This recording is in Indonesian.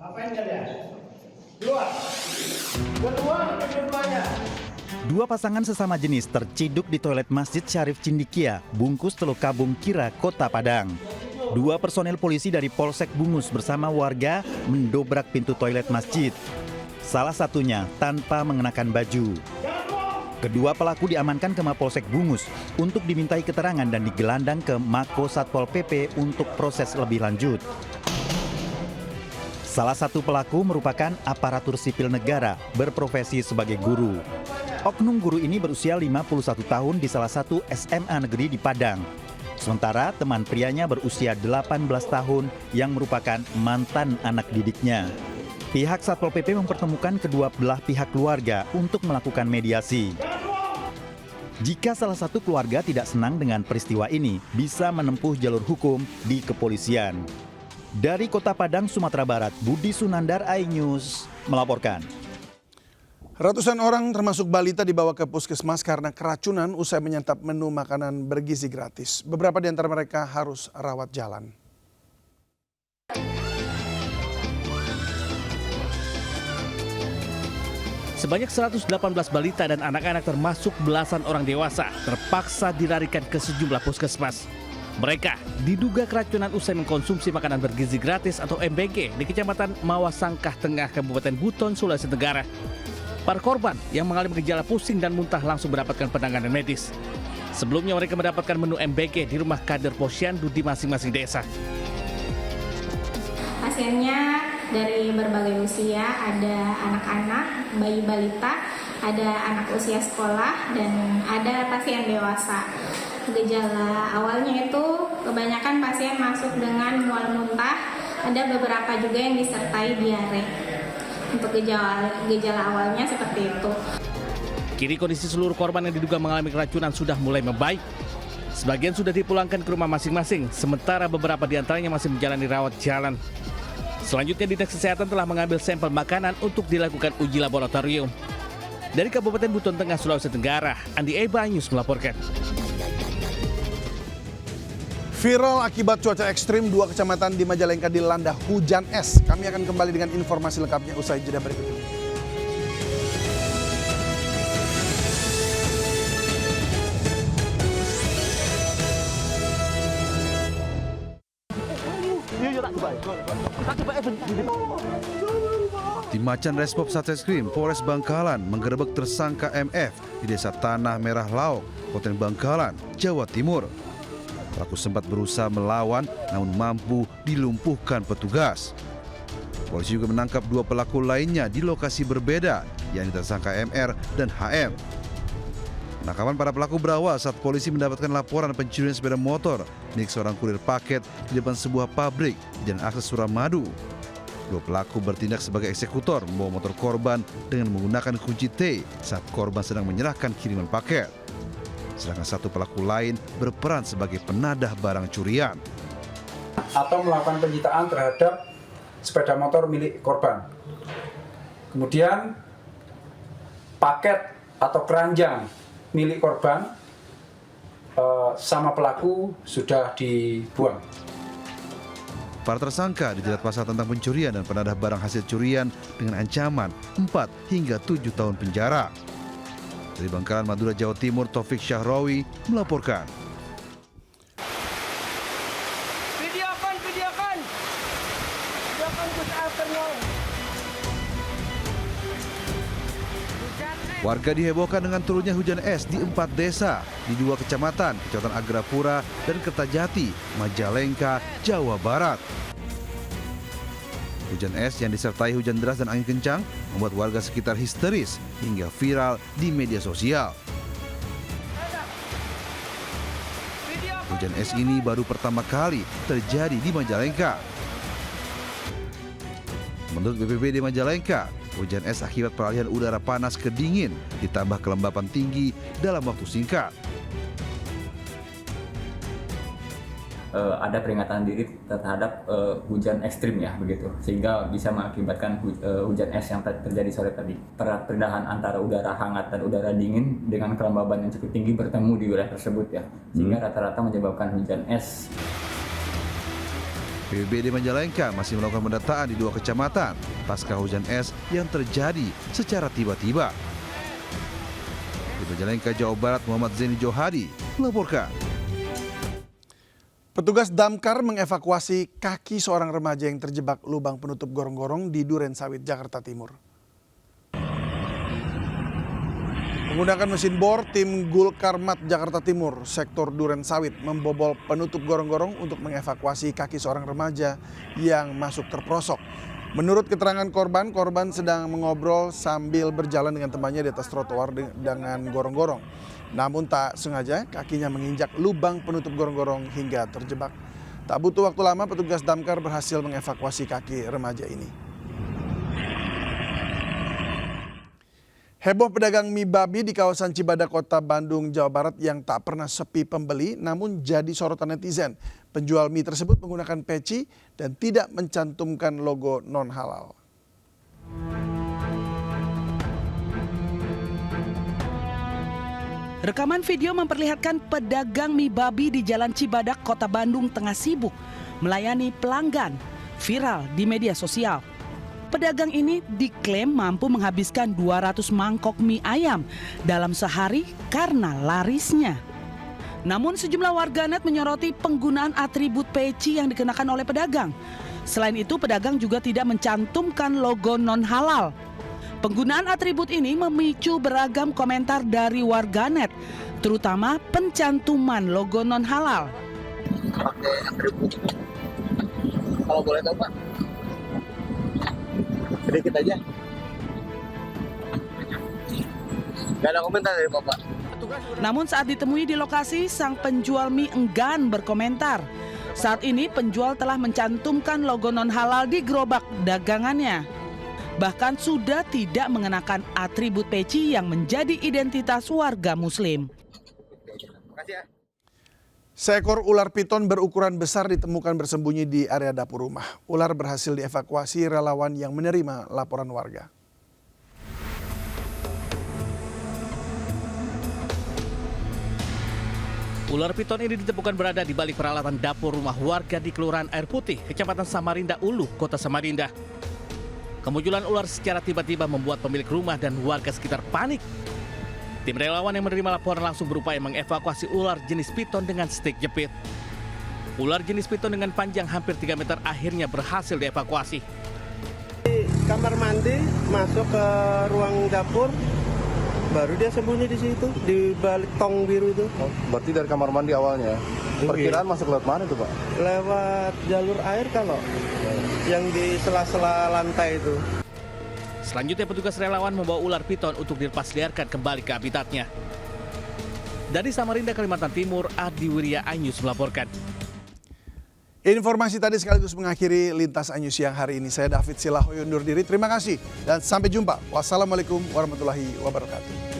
Ngapain kalian? Keluar. Kedua-duanya. Dua pasangan sesama jenis terciduk di toilet Masjid Syarif Cindikia, Bungkus Teluk Kabung Kira, Kota Padang. Dua personel polisi dari Polsek Bungus bersama warga mendobrak pintu toilet masjid. Salah satunya tanpa mengenakan baju. Kedua pelaku diamankan ke Mapolsek Bungus untuk dimintai keterangan dan digelandang ke Mako Satpol PP untuk proses lebih lanjut. Salah satu pelaku merupakan aparatur sipil negara berprofesi sebagai guru. Oknum guru ini berusia 51 tahun di salah satu SMA negeri di Padang. Sementara teman prianya berusia 18 tahun yang merupakan mantan anak didiknya. Pihak Satpol PP mempertemukan kedua belah pihak keluarga untuk melakukan mediasi. Jika salah satu keluarga tidak senang dengan peristiwa ini, bisa menempuh jalur hukum di kepolisian. Dari Kota Padang, Sumatera Barat, Budi Sunandar, iNews melaporkan. Ratusan orang termasuk balita dibawa ke puskesmas karena keracunan usai menyantap menu makanan bergizi gratis. Beberapa di antara mereka harus rawat jalan. Sebanyak 118 balita dan anak-anak termasuk belasan orang dewasa terpaksa dilarikan ke sejumlah puskesmas. Mereka diduga keracunan usai mengkonsumsi makanan bergizi gratis atau MBG di Kecamatan Mawasangkah Tengah, Kabupaten Buton, Sulawesi Tenggara. Para korban yang mengalami gejala pusing dan muntah langsung mendapatkan penanganan medis. Sebelumnya mereka mendapatkan menu MBG di rumah kader posyandu di masing-masing desa. Pasiennya dari berbagai usia, ada anak-anak, bayi balita, ada anak usia sekolah, dan ada pasien dewasa. Gejala awalnya itu kebanyakan pasien masuk dengan mual muntah, ada beberapa juga yang disertai diare. Untuk gejala awalnya seperti itu. Kini kondisi seluruh korban yang diduga mengalami keracunan sudah mulai membaik. Sebagian sudah dipulangkan ke rumah masing-masing, sementara beberapa di antaranya masih menjalani rawat jalan. Selanjutnya Dinas Kesehatan telah mengambil sampel makanan untuk dilakukan uji laboratorium. Dari Kabupaten Buton Tengah, Sulawesi Tenggara, Andi Eba, iNews melaporkan. Viral akibat cuaca ekstrim, 2 kecamatan di Majalengka dilanda hujan es. Kami akan kembali dengan informasi lengkapnya usai jeda berikut ini. Tim Macan Resmob Satreskrim Polres Bangkalan menggerebek tersangka MF di Desa Tanah Merah Laok, Kabupaten Bangkalan, Jawa Timur. Pelaku sempat berusaha melawan namun mampu dilumpuhkan petugas. Polisi juga menangkap 2 pelaku lainnya di lokasi berbeda, yakni tersangka MR dan HM. Penangkapan para pelaku berawal saat polisi mendapatkan laporan pencurian sepeda motor milik seorang kurir paket di depan sebuah pabrik di Jalan Akses Suramadu. 2 pelaku bertindak sebagai eksekutor membawa motor korban dengan menggunakan kunci T saat korban sedang menyerahkan kiriman paket. Sedangkan 1 pelaku lain berperan sebagai penadah barang curian. Atau melakukan penyitaan terhadap sepeda motor milik korban. Kemudian paket atau keranjang milik korban sama pelaku sudah dibuang. Para tersangka dijerat pasal tentang pencurian dan penadah barang hasil curian dengan ancaman 4 hingga 7 tahun penjara. Dari Bangkalan, Madura, Jawa Timur, Taufik Syahrawi melaporkan. Videokan Gus Afternya. Warga dihebohkan dengan turunnya hujan es di 4 desa di 2 kecamatan, Kecamatan Agrapura dan Kertajati, Majalengka, Jawa Barat. Hujan es yang disertai hujan deras dan angin kencang membuat warga sekitar histeris hingga viral di media sosial. Hujan es ini baru pertama kali terjadi di Majalengka. Menurut BPBD Majalengka, hujan es akibat peralihan udara panas ke dingin ditambah kelembapan tinggi dalam waktu singkat. Ada peringatan dini terhadap hujan ekstrim ya begitu, sehingga bisa mengakibatkan hujan es yang terjadi sore tadi. Perpindahan antara udara hangat dan udara dingin dengan kelembaban yang cukup tinggi bertemu di wilayah tersebut ya, sehingga rata-rata menyebabkan hujan es. BPBD Majalengka masih melakukan pendataan di 2 kecamatan pasca hujan es yang terjadi secara tiba-tiba. Di Majalengka, Jawa Barat, Muhammad Zaini Johadi melaporkan. Petugas damkar mengevakuasi kaki seorang remaja yang terjebak lubang penutup gorong-gorong di Duren Sawit, Jakarta Timur. Menggunakan mesin bor, tim Gulkarmat Jakarta Timur, sektor Duren Sawit, membobol penutup gorong-gorong untuk mengevakuasi kaki seorang remaja yang masuk terperosok. Menurut keterangan korban sedang mengobrol sambil berjalan dengan temannya di atas trotoar dengan gorong-gorong. Namun tak sengaja kakinya menginjak lubang penutup gorong-gorong hingga terjebak. Tak butuh waktu lama petugas damkar berhasil mengevakuasi kaki remaja ini. Heboh pedagang mie babi di kawasan Cibadak, Kota Bandung, Jawa Barat yang tak pernah sepi pembeli namun jadi sorotan netizen. Penjual mie tersebut menggunakan peci dan tidak mencantumkan logo non-halal. Rekaman video memperlihatkan pedagang mie babi di Jalan Cibadak, Kota Bandung tengah sibuk melayani pelanggan, viral di media sosial. Pedagang ini diklaim mampu menghabiskan 200 mangkok mie ayam dalam sehari karena larisnya. Namun sejumlah warganet menyoroti penggunaan atribut peci yang dikenakan oleh pedagang. Selain itu, pedagang juga tidak mencantumkan logo non-halal. Penggunaan atribut ini memicu beragam komentar dari warganet, terutama pencantuman logo non-halal. Pakai atribut. Kalau boleh tahu Pak, sedikit aja. Gak ada komentar dari Bapak. Namun saat ditemui di lokasi, sang penjual mie enggan berkomentar. Saat ini penjual telah mencantumkan logo non-halal di gerobak dagangannya. Bahkan sudah tidak mengenakan atribut peci yang menjadi identitas warga Muslim. Seekor ular piton berukuran besar ditemukan bersembunyi di area dapur rumah. Ular berhasil dievakuasi relawan yang menerima laporan warga. Ular piton ini ditemukan berada di balik peralatan dapur rumah warga di Kelurahan Air Putih, Kecamatan Samarinda Ulu, Kota Samarinda. Kemunculan ular secara tiba-tiba membuat pemilik rumah dan warga sekitar panik. Tim relawan yang menerima laporan langsung berupaya mengevakuasi ular jenis piton dengan stik jepit. Ular jenis piton dengan panjang hampir 3 meter akhirnya berhasil dievakuasi. Di kamar mandi, masuk ke ruang dapur, baru dia sembunyi di situ, di balik tong biru itu. Oh, berarti dari kamar mandi awalnya? Perkiraan masuk lewat mana itu Pak? Lewat jalur air kalau yang di sela-sela lantai itu. Selanjutnya petugas relawan membawa ular piton untuk dilepas liarkan kembali ke habitatnya. Dari Samarinda, Kalimantan Timur, Adi Wirya iNews melaporkan. Informasi tadi sekaligus mengakhiri Lintas iNews siang hari ini. Saya David Silahoy undur diri. Terima kasih dan sampai jumpa. Wassalamualaikum warahmatullahi wabarakatuh.